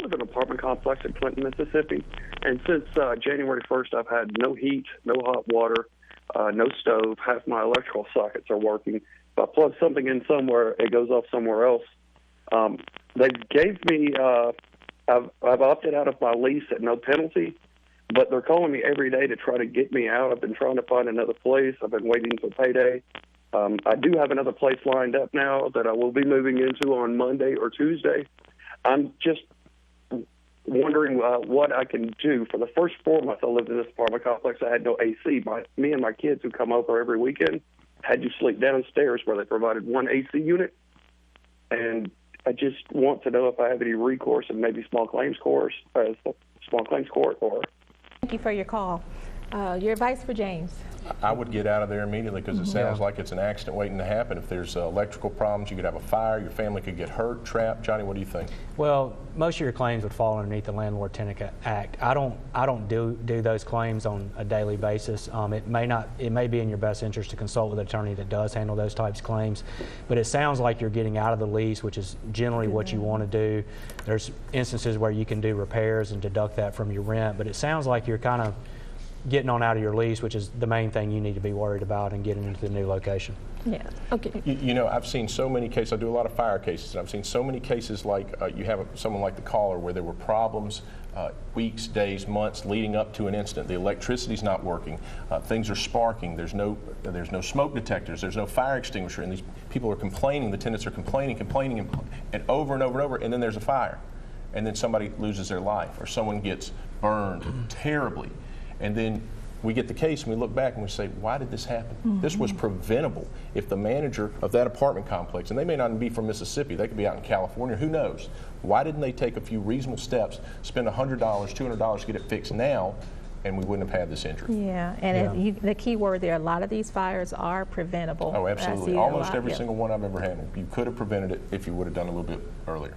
live in an apartment complex in Clinton, Mississippi, and since January 1st, I've had no heat, no hot water, no stove. Half my electrical sockets are working. If I plug something in somewhere, it goes off somewhere else. They gave me, I've opted out of my lease at no penalty, but they're calling me every day to try to get me out. I've been trying to find another place. I've been waiting for payday. I do have another place lined up now that I will be moving into on Monday or Tuesday. I'm just wondering what I can do. For the first 4 months I lived in this apartment complex, I had no AC. Me and my kids who come over every weekend had to sleep downstairs where they provided one AC unit. And I just want to know if I have any recourse in maybe small claims court or. Thank you for your call. Your advice for James? I would get out of there immediately because it sounds like it's an accident waiting to happen. If there's electrical problems, you could have a fire, your family could get hurt, trapped. Johnny, what do you think? Well, most of your claims would fall underneath the Landlord-Tenant Act. I don't do those claims on a daily basis. It may be in your best interest to consult with an attorney that does handle those types of claims. But it sounds like you're getting out of the lease, which is generally what you want to do. There's instances where you can do repairs and deduct that from your rent, but it sounds like you're kind of getting on out of your lease, which is the main thing you need to be worried about in getting into the new location. Yeah, okay. You know, I've seen so many cases. I do a lot of fire cases, and I've seen so many cases like you have someone like the caller where there were problems weeks, days, months leading up to an incident. The electricity's not working. Things are sparking. There's no smoke detectors. There's no fire extinguisher, and these people are complaining. The tenants are complaining, and over and over and over, and then there's a fire. And then somebody loses their life, or someone gets burned terribly. And then we get the case and we look back and we say, why did this happen? This was preventable. If the manager of that apartment complex, and they may not even be from Mississippi, they could be out in California, who knows? Why didn't they take a few reasonable steps, spend $100, $200 to get it fixed now, and we wouldn't have had this injury? Yeah, and the key word there, a lot of these fires are preventable. Oh, absolutely. Almost every single one I've ever handled. You could have prevented it if you would have done a little bit earlier.